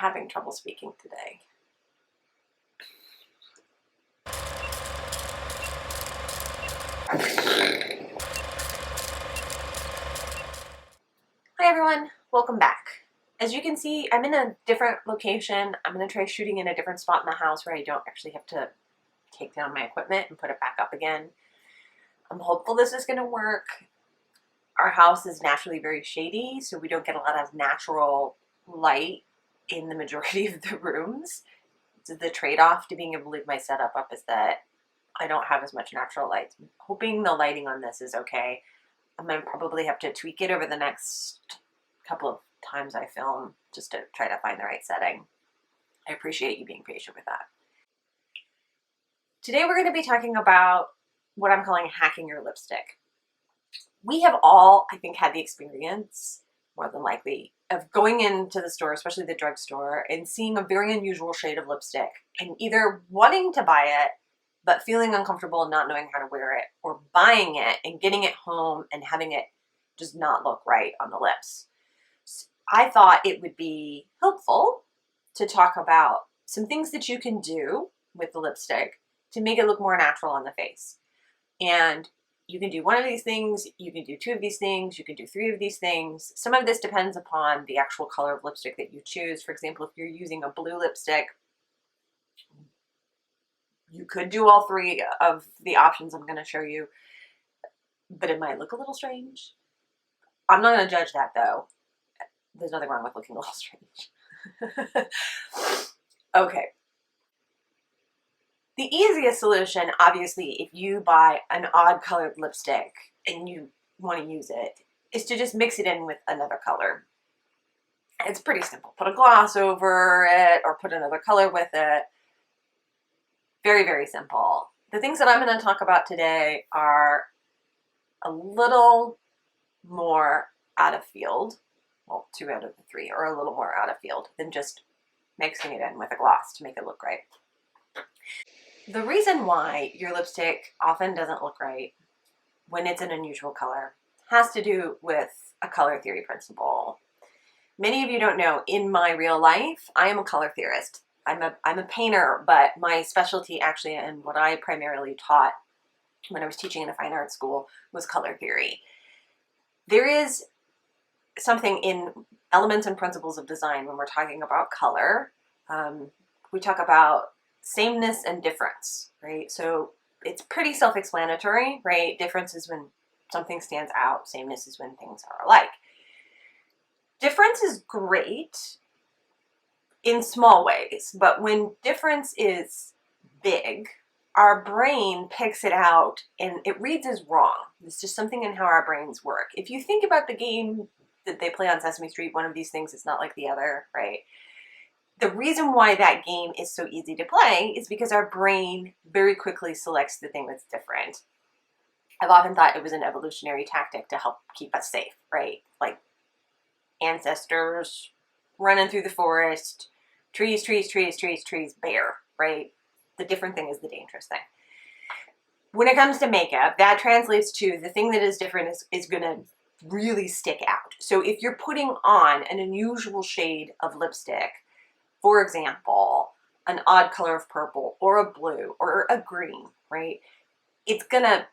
having trouble speaking today. Hi everyone, welcome back. As you can see, I'm in a different location. I'm going to try shooting in a different spot in the house where I don't actually have to take down my equipment and put it back up again. I'm hopeful this is going to work. Our house is naturally very shady, so we don't get a lot of natural light in the majority of the rooms. So the trade-off to being able to leave my setup up is that I don't have as much natural light. I'm hoping the lighting on this is okay. I'm going to probably have to tweak it over the next couple of times I film just to try to find the right setting. I appreciate you being patient with that. Today we're going to be talking about what I'm calling hacking your lipstick. We have all, I think, had the experience, more than likely, of going into the store, especially the drugstore, and seeing a very unusual shade of lipstick and either wanting to buy it but feeling uncomfortable and not knowing how to wear it, or buying it and getting it home and having it just not look right on the lips. So I thought it would be helpful to talk about some things that you can do with the lipstick to make it look more natural on the face. And you can do one of these things, you can do two of these things, you can do three of these things. Some of this depends upon the actual color of lipstick that you choose. For example, if you're using a blue lipstick, you could do all three of the options I'm going to show you, but it might look a little strange. I'm not going to judge that though. There's nothing wrong with looking a little strange. Okay. The easiest solution, obviously, if you buy an odd colored lipstick and you want to use it, is to just mix it in with another color. It's pretty simple. Put a gloss over it or put another color with it. Very, very simple. The things that I'm going to talk about today are a little more out of field. Well, 2 out of the 3 are a little more out of field than just mixing it in with a gloss to make it look right. The reason why your lipstick often doesn't look right when it's an unusual color has to do with a color theory principle. Many of you don't know, in my real life, I am a color theorist. I'm a painter, but my specialty actually, and what I primarily taught when I was teaching in a fine arts school, was color theory. There is something in elements and principles of design when we're talking about color. We talk about sameness and difference, right? So it's pretty self-explanatory, right? Difference is when something stands out. Sameness is when things are alike. Difference is great in small ways, but when difference is big, our brain picks it out and it reads as wrong. It's just something in how our brains work. If you think about the game that they play on Sesame Street, one of these things is not like the other, right? The reason why that game is so easy to play is because our brain very quickly selects the thing that's different. I've often thought it was an evolutionary tactic to help keep us safe, right? Like ancestors running through the forest, trees, trees, trees, trees, trees, bear, right? The different thing is the dangerous thing. When it comes to makeup, that translates to the thing that is different is going to really stick out. So if you're putting on an unusual shade of lipstick, for example, an odd color of purple or a blue or a green, right? It's going to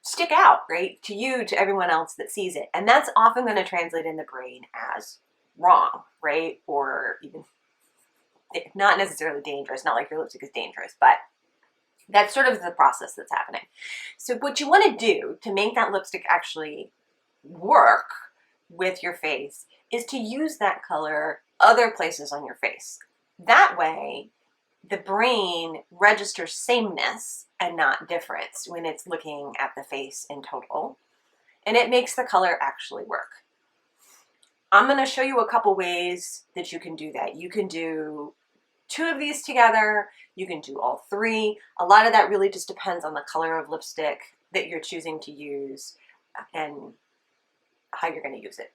stick out, right? To you, to everyone else that sees it. And that's often going to translate in the brain as wrong, right? Or even not necessarily dangerous, not like your lipstick is dangerous, but that's sort of the process that's happening. So what you want to do to make that lipstick actually work with your face is to use that color other places on your face. That way, the brain registers sameness and not difference when it's looking at the face in total, and it makes the color actually work. I'm going to show you a couple ways that you can do that. You can do 2 of these together. You can do all 3. A lot of that really just depends on the color of lipstick that you're choosing to use and how you're going to use it.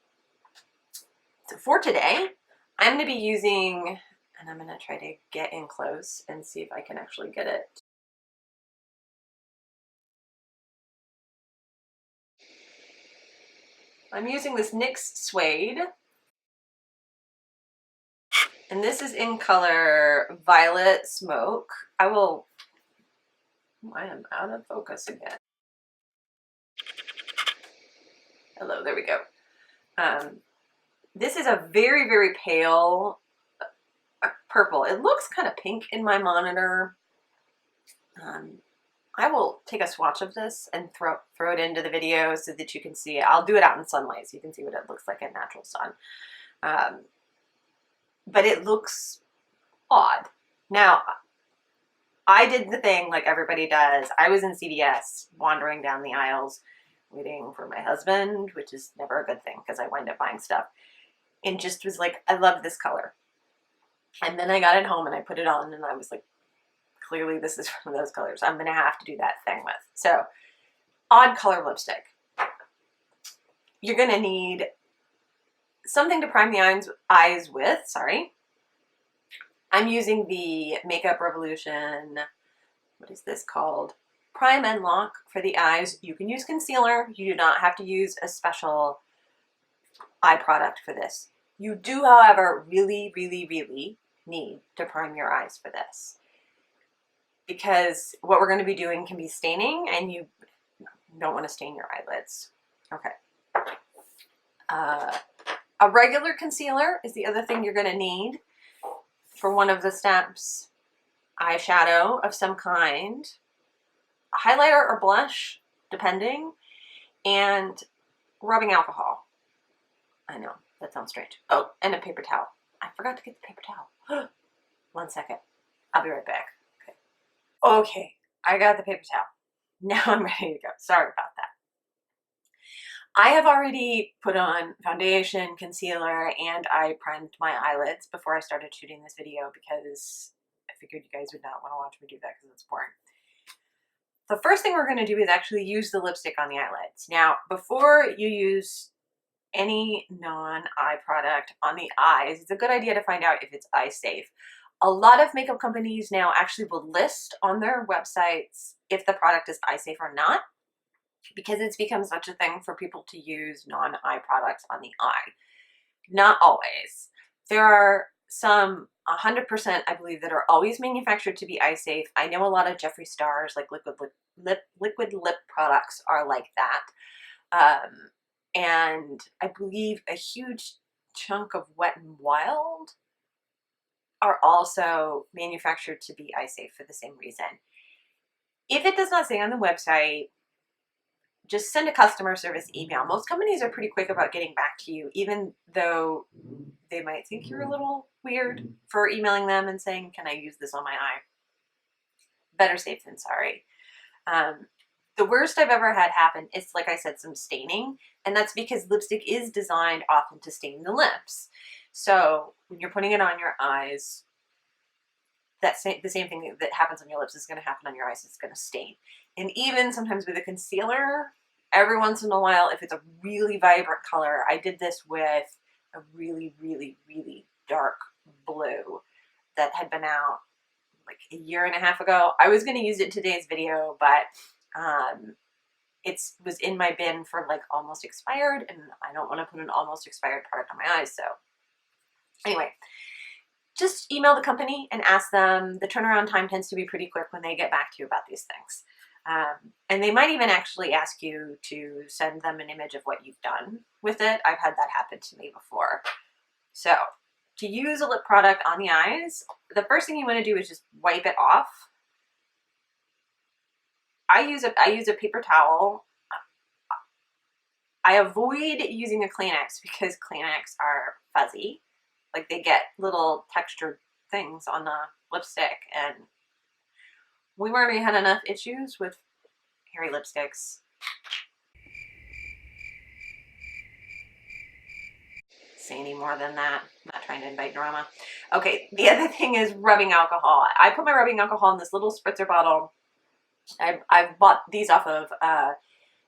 So for today, I'm going to be using, and I'm going to try to get in close and see if I can actually get it. I'm using this NYX Suede. And this is in color Violet Smoke. I am out of focus again. Hello, there we go. This is a very, very pale purple. It looks kind of pink in my monitor. I will take a swatch of this and throw it into the video so that you can see it. I'll do it out in sunlight so you can see what it looks like in natural sun. But it looks odd. Now, I did the thing like everybody does. I was in CVS wandering down the aisles waiting for my husband, which is never a good thing because I wind up buying stuff, and just was like, I love this color. And then I got it home and I put it on and I was like, clearly this is one of those colors I'm going to have to do that thing with. So, odd color lipstick. You're going to need something to prime the eyes with, sorry. I'm using the Makeup Revolution, what is this called? Prime and Lock for the eyes. You can use concealer. You do not have to use a special eye product for this. You do, however, really, really, really need to prime your eyes for this. Because what we're going to be doing can be staining, and you don't want to stain your eyelids. Okay. A regular concealer is the other thing you're going to need for one of the steps. Eyeshadow of some kind. Highlighter or blush, depending. And rubbing alcohol. I know, that sounds strange. Oh, and a paper towel. I forgot to get the paper towel. 1 second. I'll be right back. Okay, I got the paper towel. Now I'm ready to go. Sorry about that. I have already put on foundation, concealer, and I primed my eyelids before I started shooting this video because I figured you guys would not want to watch me do that because it's boring. The first thing we're going to do is actually use the lipstick on the eyelids. Now, before you use any non-eye product on the eyes, it's a good idea to find out if it's eye safe. A lot of makeup companies now actually will list on their websites if the product is eye safe or not, because it's become such a thing for people to use non-eye products on the eye. Not always. There are some 100%, I believe, that are always manufactured to be eye safe. I know a lot of Jeffree Star's like liquid lip products are like that. And I believe a huge chunk of Wet n Wild are also manufactured to be eye safe for the same reason. If it does not say on the website, just send a customer service email. Most companies are pretty quick about getting back to you, even though they might think you're a little weird for emailing them and saying, can I use this on my eye? Better safe than sorry. The worst I've ever had happen is, like I said, some staining, and that's because lipstick is designed often to stain the lips. So when you're putting it on your eyes, the same thing that happens on your lips is going to happen on your eyes. It's going to stain. And even sometimes with a concealer, every once in a while, if it's a really vibrant color, I did this with a really, really, really dark blue that had been out like a year and a half ago. I was going to use it in today's video, but it was in my bin for like almost expired, and I don't want to put an almost expired product on my eyes. So anyway, just email the company and ask them. The turnaround time tends to be pretty quick when they get back to you about these things. And they might even actually ask you to send them an image of what you've done with it. I've had that happen to me before. So to use a lip product on the eyes, the first thing you want to do is just wipe it off. I use a paper towel. I avoid using a Kleenex because Kleenex are fuzzy. Like they get little textured things on the lipstick, and we've already had enough issues with hairy lipsticks. Say any more than that. I'm not trying to invite drama. Okay, the other thing is rubbing alcohol. I put my rubbing alcohol in this little spritzer bottle. I've bought these off of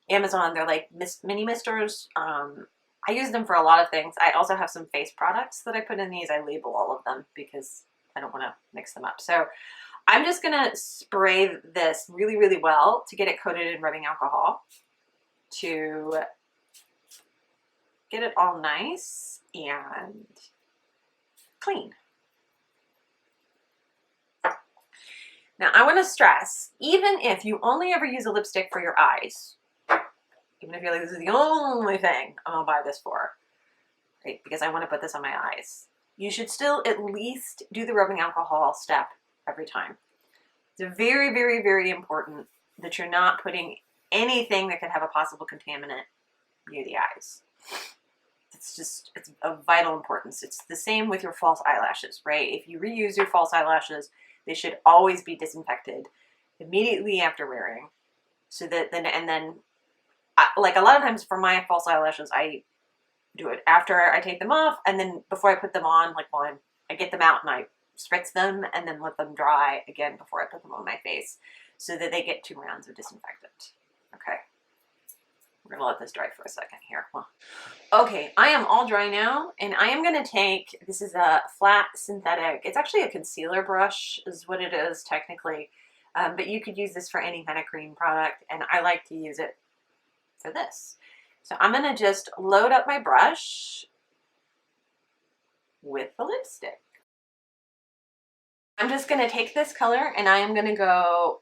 Amazon. They're like mini misters. I use them for a lot of things. I also have some face products that I put in these. I label all of them because I don't want to mix them up. So I'm just going to spray this really, really well to get it coated in rubbing alcohol to get it all nice and clean. Now, I want to stress, even if you only ever use a lipstick for your eyes, even if you're like, this is the only thing I'm gonna buy this for, right? Because I want to put this on my eyes, you should still at least do the rubbing alcohol step every time. It's very, very, very important that you're not putting anything that could have a possible contaminant near the eyes. It's of vital importance. It's the same with your false eyelashes, right? If you reuse your false eyelashes, they should always be disinfected immediately after wearing. So that then, like a lot of times for my false eyelashes, I do it after I take them off, and then before I put them on, like when I get them out and I spritz them and then let them dry again before I put them on my face, so that they get 2 rounds of disinfectant. Okay. We're gonna let this dry for a second here. Okay, I am all dry now, and I am gonna take, this is a flat synthetic, it's actually a concealer brush is what it is technically, but you could use this for any kind of cream product, and I like to use it for this. So I'm gonna just load up my brush with the lipstick. I'm just gonna take this color and I am gonna go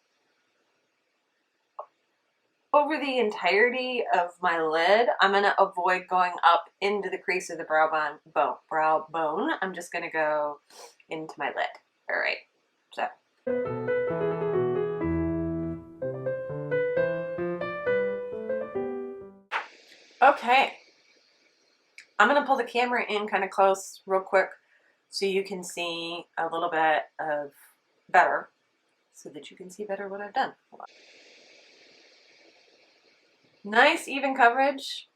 over the entirety of my lid. I'm going to avoid going up into the crease of the brow bone. I'm just going to go into my lid. All right. So. Okay. I'm going to pull the camera in kind of close real quick so you can see a little bit of better, so that you can see better what I've done. Nice even coverage,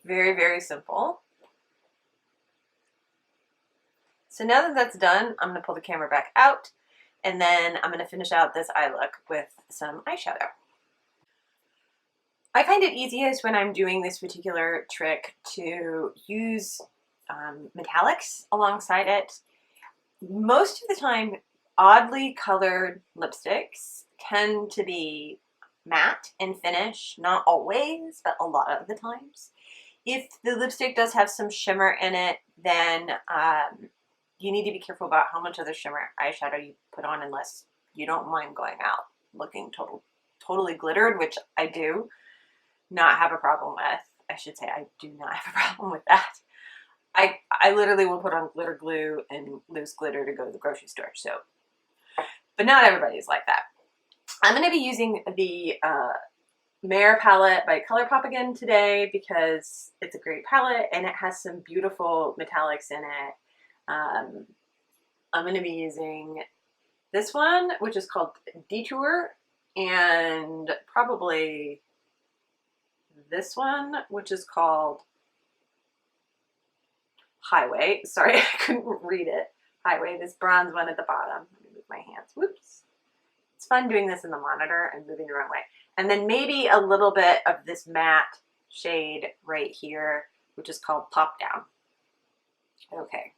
very, very simple. So now that that's done, I'm going to pull the camera back out, and then I'm going to finish out this eye look with some eyeshadow. I find it easiest when I'm doing this particular trick to use metallics alongside it. Most of the time, oddly colored lipsticks tend to be matte in finish, not always, but a lot of the times. If the lipstick does have some shimmer in it, then you need to be careful about how much of the shimmer eyeshadow you put on, unless you don't mind going out looking totally glittered, which I do not have a problem with. I should say I do not have a problem with that. I literally will put on glitter glue and loose glitter to go to the grocery store. So, but not everybody's like that. I'm going to be using the Mare palette by ColourPop again today because it's a great palette and it has some beautiful metallics in it. I'm going to be using this one, which is called Detour, and probably this one, which is called Highway. Sorry, I couldn't read it. Highway, this bronze one at the bottom. Let me move my hands. Whoops. It's fun doing this in the monitor and moving the wrong way. And then maybe a little bit of this matte shade right here, which is called Top Down. Okay.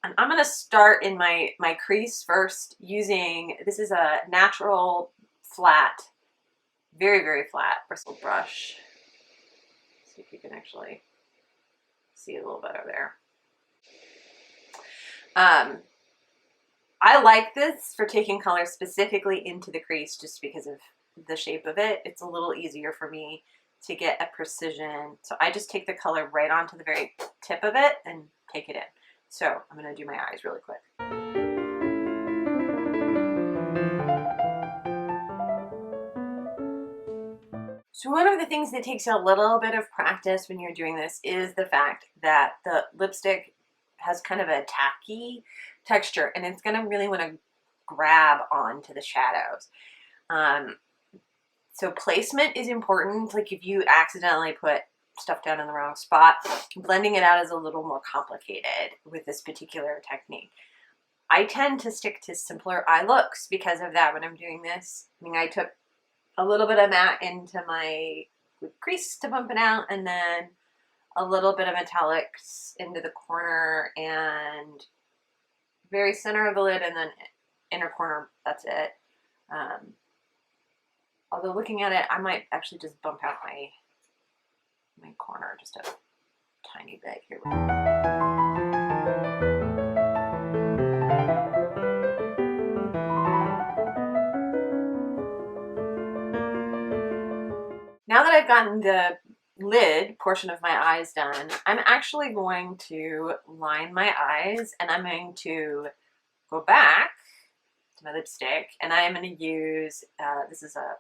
And I'm going to start in my crease first using, this is a natural flat, very, very flat bristle brush. See if you can actually see a little better there. I like this for taking color specifically into the crease just because of the shape of it. It's a little easier for me to get a precision. So I just take the color right onto the very tip of it and take it in. So I'm going to do my eyes really quick. So one of the things that takes a little bit of practice when you're doing this is the fact that the lipstick has kind of a tacky texture and it's going to really want to grab onto the shadows. So placement is important. Like if you accidentally put stuff down in the wrong spot, blending it out is a little more complicated with this particular technique. I tend to stick to simpler eye looks because of that when I'm doing this. I mean, I took a little bit of matte into my crease to bump it out, and then a little bit of metallics into the corner and very center of the lid, and then inner corner, that's it. Although looking at it, I might actually just bump out my corner just a tiny bit here. now that I've gotten the lid portion of my eyes done, I'm actually going to line my eyes, and I'm going to go back to my lipstick, and I'm going to use, this is a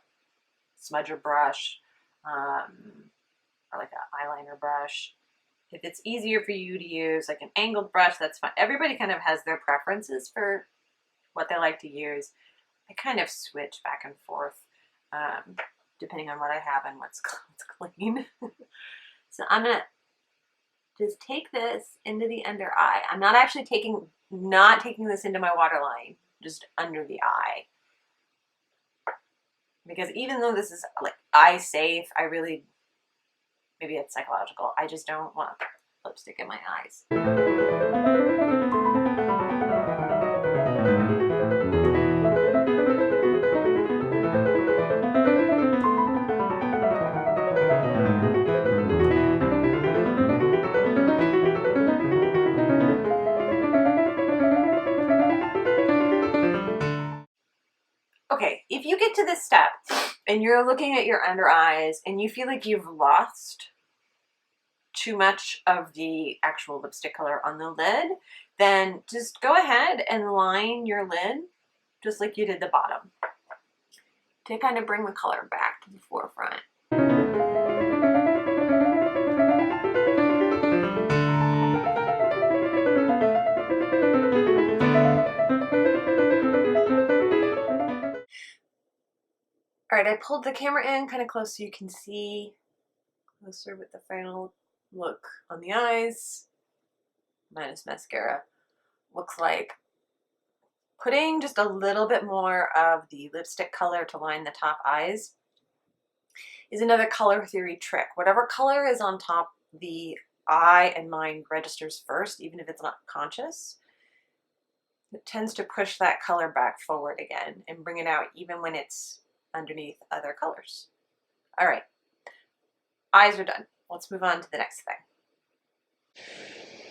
smudger brush, or like an eyeliner brush. If it's easier for you to use like an angled brush, that's fine. Everybody kind of has their preferences for what they like to use. I kind of switch back and forth depending on what I have and what's clean. So I'm gonna just take this into the under eye. I'm not actually taking this into my waterline, just under the eye. Because even though this is like eye safe, I really, maybe it's psychological, I just don't want lipstick in my eyes. Okay, if you get to this step and you're looking at your under eyes and you feel like you've lost too much of the actual lipstick color on the lid, then just go ahead and line your lid just like you did the bottom to kind of bring the color back to the forefront. All right, I pulled the camera in kind of close so you can see closer with the final look on the eyes, minus mascara. Looks like putting just a little bit more of the lipstick color to line the top eyes is another color theory trick. Whatever color is on top, the eye and mind registers first, even if it's not conscious. It tends to push that color back forward again and bring it out even when it's underneath other colors. All right, eyes are done. Let's move on to the next thing.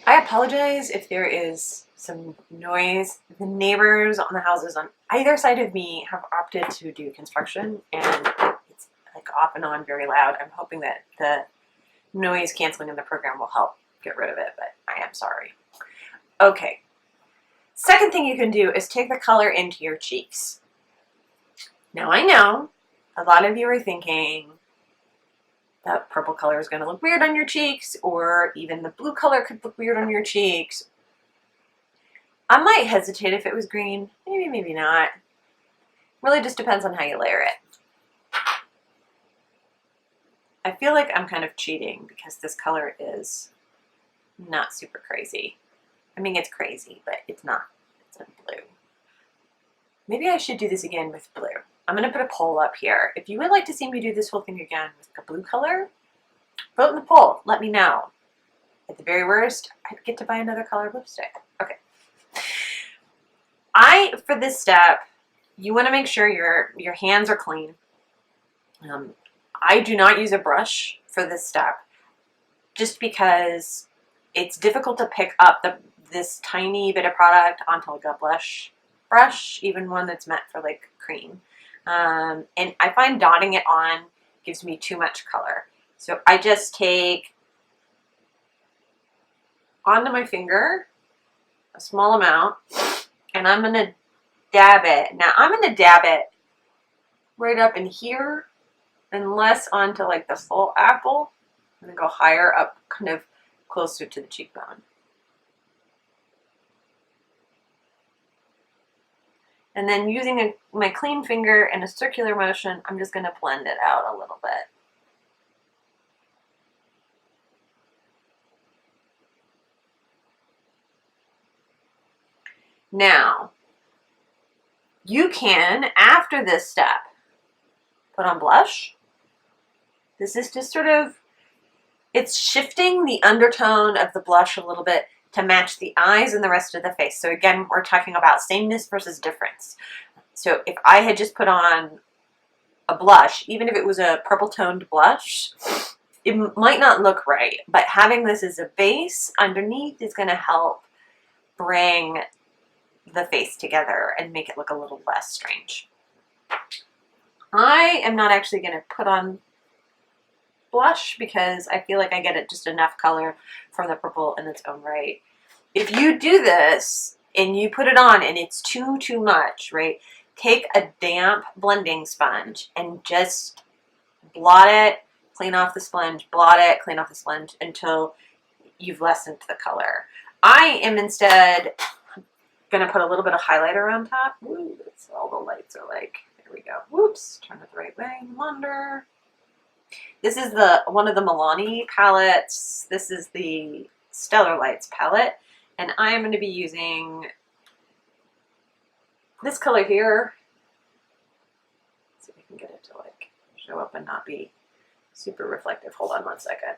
I apologize if there is some noise. The neighbors on the houses on either side of me have opted to do construction, and it's like off and on very loud. I'm hoping that the noise canceling in the program will help get rid of it, but I am sorry. Okay, second thing you can do is take the color into your cheeks. Now I know a lot of you are thinking that purple color is going to look weird on your cheeks, or even the blue color could look weird on your cheeks. I might hesitate if it was green, maybe, maybe not. Really just depends on how you layer it. I feel like I'm kind of cheating because this color is not super crazy. I mean, it's crazy, but it's not. It's in blue. Maybe I should do this again with blue. I'm going to put a poll up here. If you would like to see me do this whole thing again with a blue color, vote in the poll. Let me know. At the very worst, I'd get to buy another color lipstick. Okay. For this step, you want to make sure your hands are clean. I do not use a brush for this step just because it's difficult to pick up this tiny bit of product onto like a blush brush, even one that's meant for like cream. And I find dotting it on gives me too much color. So I just take onto my finger a small amount, and I'm going to dab it. Now I'm going to dab it right up in here and less onto like the full apple. I'm going to go higher up, kind of closer to the cheekbone. And then using my clean finger in a circular motion, I'm just going to blend it out a little bit. Now, you can, after this step, put on blush. This is just sort of, it's shifting the undertone of the blush a little bit to match the eyes and the rest of the face. So again, we're talking about sameness versus difference. So if I had just put on a blush, even if it was a purple toned blush, it might not look right. But having this as a base underneath is going to help bring the face together and make it look a little less strange. I am not actually going to put on blush because I feel like I get it just enough color from the purple in its own right. If you do this and you put it on and it's too much, right? Take a damp blending sponge and just blot it, clean off the sponge, blot it, clean off the sponge until you've lessened the color. I am instead gonna put a little bit of highlighter on top. Ooh, that's all the lights are like. There we go. Whoops, turn it the right way. Under. This is one of the Milani palettes. This is the Stellar Lights palette, and I'm going to be using this color here. Let's see if I can get it to like show up and not be super reflective. Hold on one second.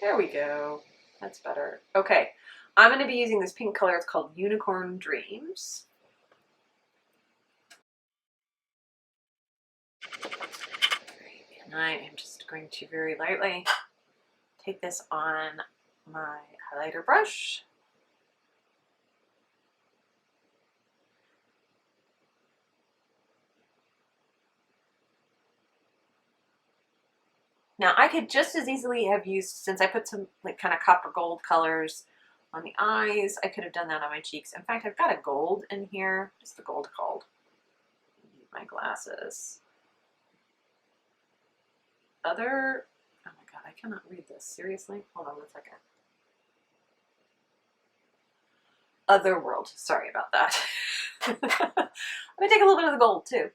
There we go. That's better. Okay, I'm going to be using this pink color. It's called Unicorn Dreams. And I am just going to very lightly take this on my highlighter brush. Now I could just as easily have used, since I put some like kind of copper gold colors on the eyes, I could have done that on my cheeks. In fact, I've got a gold in here. What's the gold called? My glasses. Oh my God, I cannot read this. Seriously? Hold on one second. Otherworld. Sorry about that. I'm gonna take a little bit of the gold too.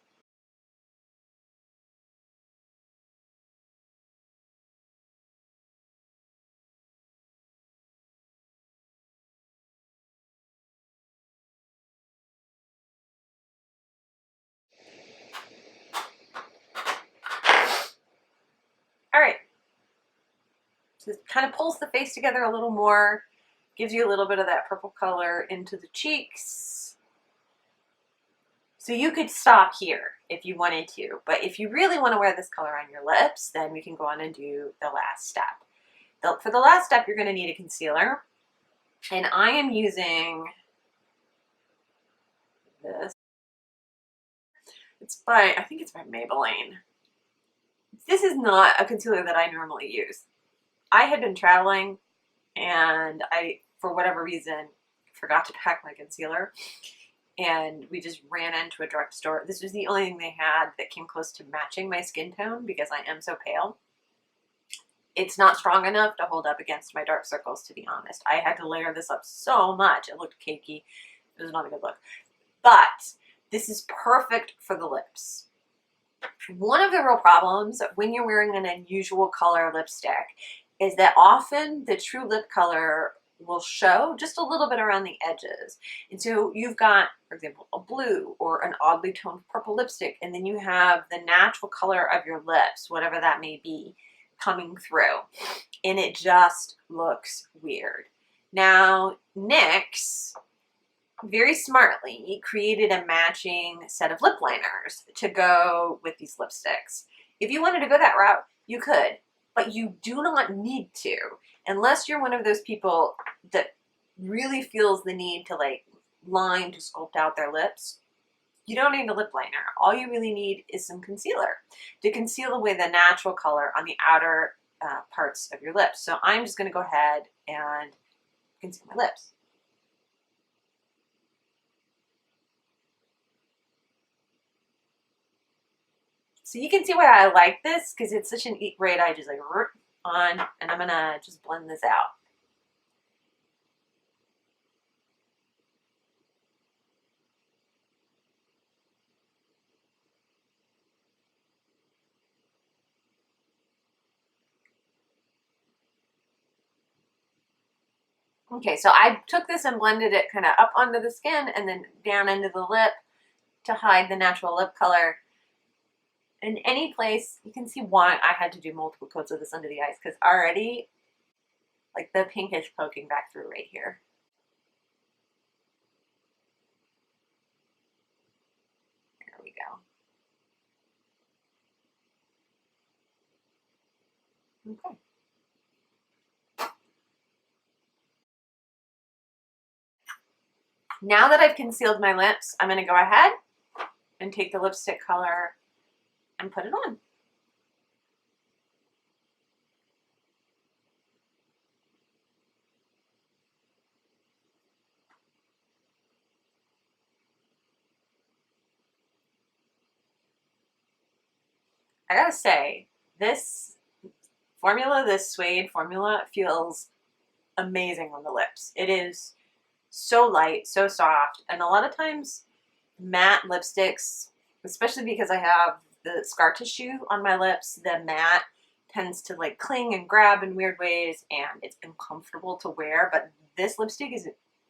All right. So it kind of pulls the face together a little more, gives you a little bit of that purple color into the cheeks. So you could stop here if you wanted to, but if you really want to wear this color on your lips, then we can go on and do the last step. For the last step, you're going to need a concealer, and I am using this. I think it's by Mabelline. This is not a concealer that I normally use. I had been traveling and I, for whatever reason, forgot to pack my concealer, and we just ran into a drugstore. This was the only thing they had that came close to matching my skin tone because I am so pale. It's not strong enough to hold up against my dark circles, to be honest. I had to layer this up so much. It looked cakey. It was not a good look. But this is perfect for the lips. One of the real problems when you're wearing an unusual color lipstick is that often the true lip color will show just a little bit around the edges. And so you've got, for example, a blue or an oddly toned purple lipstick, and then you have the natural color of your lips, whatever that may be, coming through. And it just looks weird. Now, NYX very smartly created a matching set of lip liners to go with these lipsticks. If you wanted to go that route, you could, but you do not need to, unless you're one of those people that really feels the need to like line to sculpt out their lips. You don't need a lip liner. All you really need is some concealer to conceal away the natural color on the outer parts of your lips. So I'm just going to go ahead and conceal my lips. So you can see why I like this, because it's such an great, I just like on, and I'm gonna just blend this out. Okay, so I took this and blended it kind of up onto the skin and then down into the lip to hide the natural lip color. In any place, you can see why I had to do multiple coats of this under the eyes, because already, like, the pink is poking back through right here. There we go. Okay. Now that I've concealed my lips, I'm going to go ahead and take the lipstick color and put it on. I gotta say, this formula, this Suede formula, feels amazing on the lips. It is so light, so soft, and a lot of times matte lipsticks, especially because I have the scar tissue on my lips, the matte tends to like cling and grab in weird ways, and it's uncomfortable to wear, but this lipstick is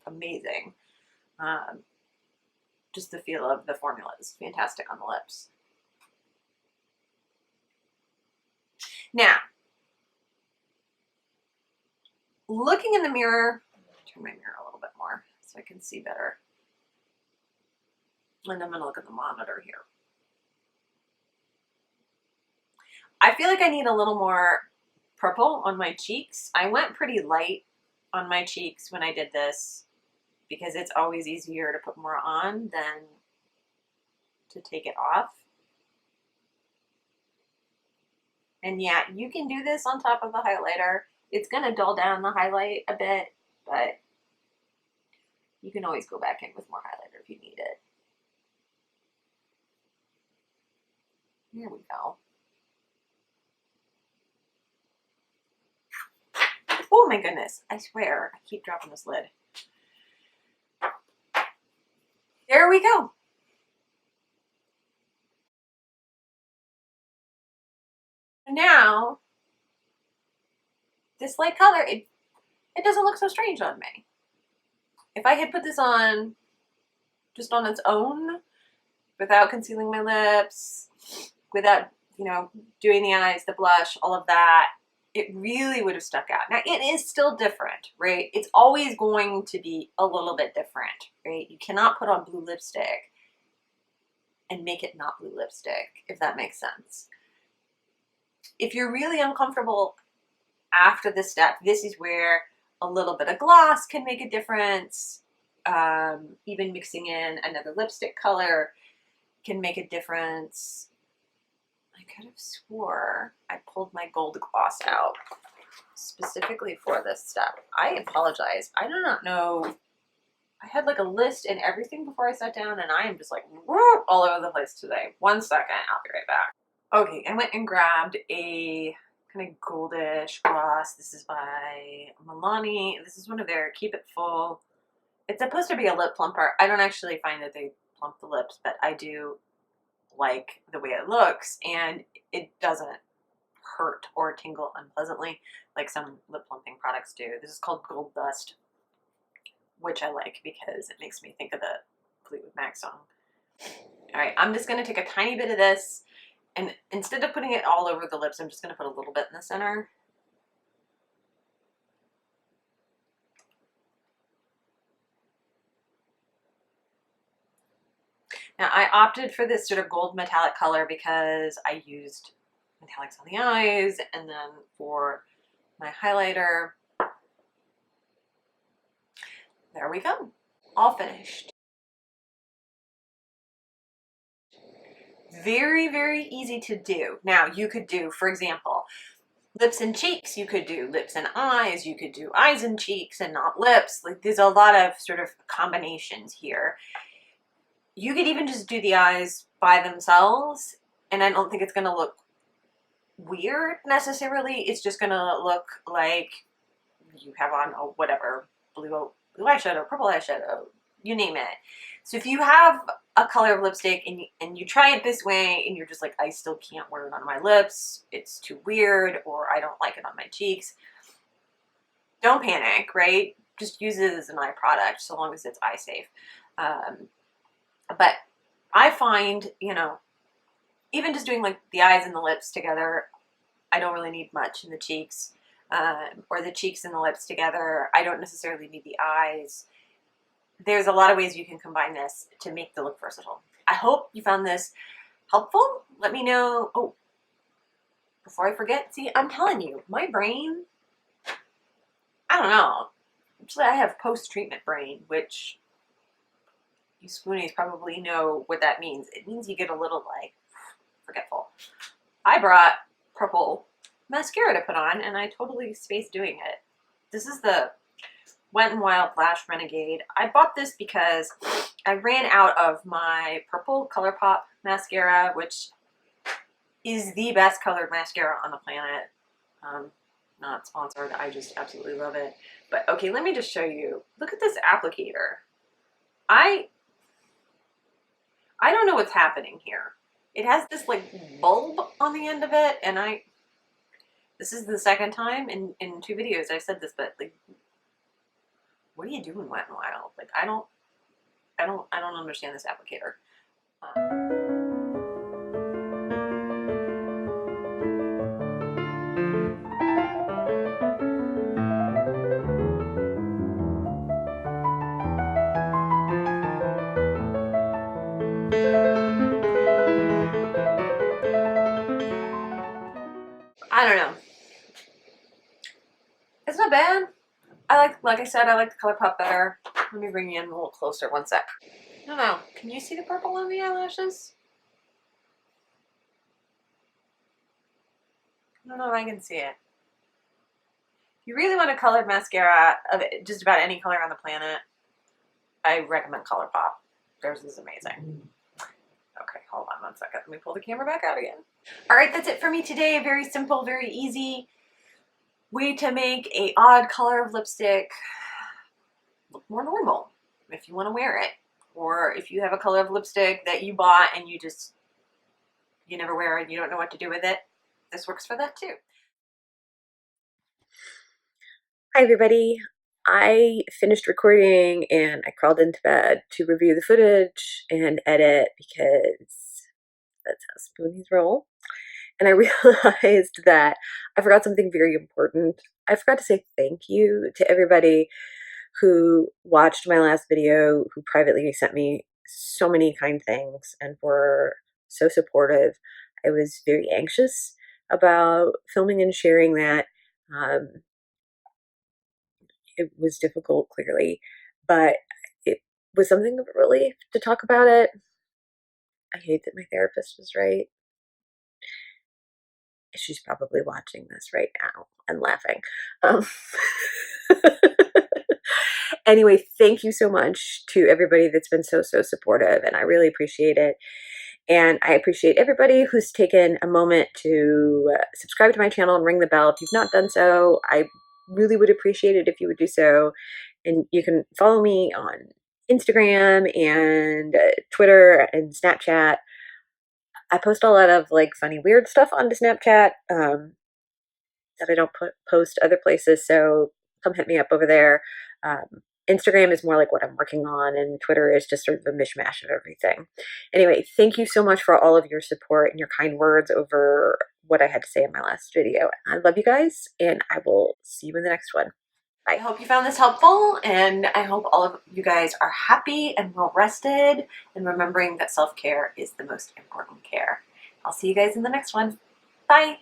amazing. Just the feel of the formula is fantastic on the lips. Now, looking in the mirror, turn my mirror a little bit more so I can see better. And I'm going to look at the monitor here. I feel like I need a little more purple on my cheeks. I went pretty light on my cheeks when I did this because it's always easier to put more on than to take it off. And yeah, you can do this on top of the highlighter. It's going to dull down the highlight a bit, but you can always go back in with more highlighter if you need it. There we go. Oh my goodness, I swear, I keep dropping this lid. There we go. Now, this light color, it doesn't look so strange on me. If I had put this on just on its own, without concealing my lips, without, you know, doing the eyes, the blush, all of that, it really would have stuck out. Now, it is still different, right? It's always going to be a little bit different, right? You cannot put on blue lipstick and make it not blue lipstick, if that makes sense. If you're really uncomfortable after this step, this is where a little bit of gloss can make a difference. Even mixing in another lipstick color can make a difference. I could have swore I pulled my gold gloss out specifically for this step. I apologize. I do not know. I had like a list and everything before I sat down, and I am just like all over the place today. 1 second, I'll be right back. Okay, I went and grabbed a kind of goldish gloss. This is by Milani. This is one of their Keep It Full. It's supposed to be a lip plumper. I don't actually find that they plump the lips, but I do like the way it looks, and it doesn't hurt or tingle unpleasantly like some lip plumping products do. This is called Gold Dust, which I like because it makes me think of the Fleetwood Mac song. All right, I'm just going to take a tiny bit of this, and instead of putting it all over the lips, I'm just going to put a little bit in the center. Now, I opted for this sort of gold metallic color because I used metallics on the eyes, and then for my highlighter, there we go. All finished. Very, very easy to do. Now, you could do, for example, lips and cheeks. You could do lips and eyes. You could do eyes and cheeks and not lips. Like, there's a lot of sort of combinations here. You could even just do the eyes by themselves, and I don't think it's going to look weird necessarily. It's just going to look like you have on a whatever, blue eyeshadow, purple eyeshadow, you name it. So if you have a color of lipstick and you try it this way and you're just like, I still can't wear it on my lips, it's too weird, or I don't like it on my cheeks, don't panic, right? Just use it as an eye product so long as it's eye safe. But I find, you know, even just doing like the eyes and the lips together, I don't really need much in the cheeks, or the cheeks and the lips together. I don't necessarily need the eyes. There's a lot of ways you can combine this to make the look versatile. I hope you found this helpful. Let me know. Oh, before I forget, see, I'm telling you, my brain, I don't know. Actually, I have post-treatment brain, which you Spoonies probably know what that means. It means you get a little, like, forgetful. I brought purple mascara to put on, and I totally spaced doing it. This is the Wet n Wild Lash Renegade. I bought this because I ran out of my purple ColourPop mascara, which is the best colored mascara on the planet. Not sponsored, I just absolutely love it. But okay, let me just show you. Look at this applicator. I don't know what's happening here. It has this like bulb on the end of it, and this is the second time in 2 videos I've said this, but like, what are you doing, Wet n Wild? Like, I don't understand this applicator. I don't know. It's not bad. Like I said, I like the ColourPop better. Let me bring you in a little closer, one sec. I don't know. Can you see the purple on the eyelashes? I don't know if I can see it. If you really want a colored mascara of just about any color on the planet, I recommend ColourPop. Theirs is amazing. Okay, hold on one second. Let me pull the camera back out again. All right, that's it for me today. Very simple, very easy way to make a odd color of lipstick look more normal if you want to wear it. Or if you have a color of lipstick that you bought and you never wear it and you don't know what to do with it, this works for that too. Hi everybody. I finished recording and I crawled into bed to review the footage and edit because that's how Spoonies roll. And I realized that I forgot something very important. I forgot to say thank you to everybody who watched my last video, who privately sent me so many kind things and were so supportive. I was very anxious about filming and sharing that. It was difficult, clearly, but it was something of a relief to talk about it. I hate that my therapist was right. She's probably watching this right now and laughing. Anyway, thank you so much to everybody that's been so supportive, and I really appreciate it. And I appreciate everybody who's taken a moment to subscribe to my channel and ring the bell. If you've not done so, I really would appreciate it if you would do so. And you can follow me on Instagram and Twitter and Snapchat. I post a lot of like funny, weird stuff onto Snapchat that I don't post other places. So come hit me up over there. Instagram is more like what I'm working on, and Twitter is just sort of a mishmash of everything. Anyway, thank you so much for all of your support and your kind words over what I had to say in my last video. I love you guys, and I will see you in the next one. Bye. I hope you found this helpful, and I hope all of you guys are happy and well rested, and remembering that self-care is the most important care. I'll see you guys in the next one. Bye.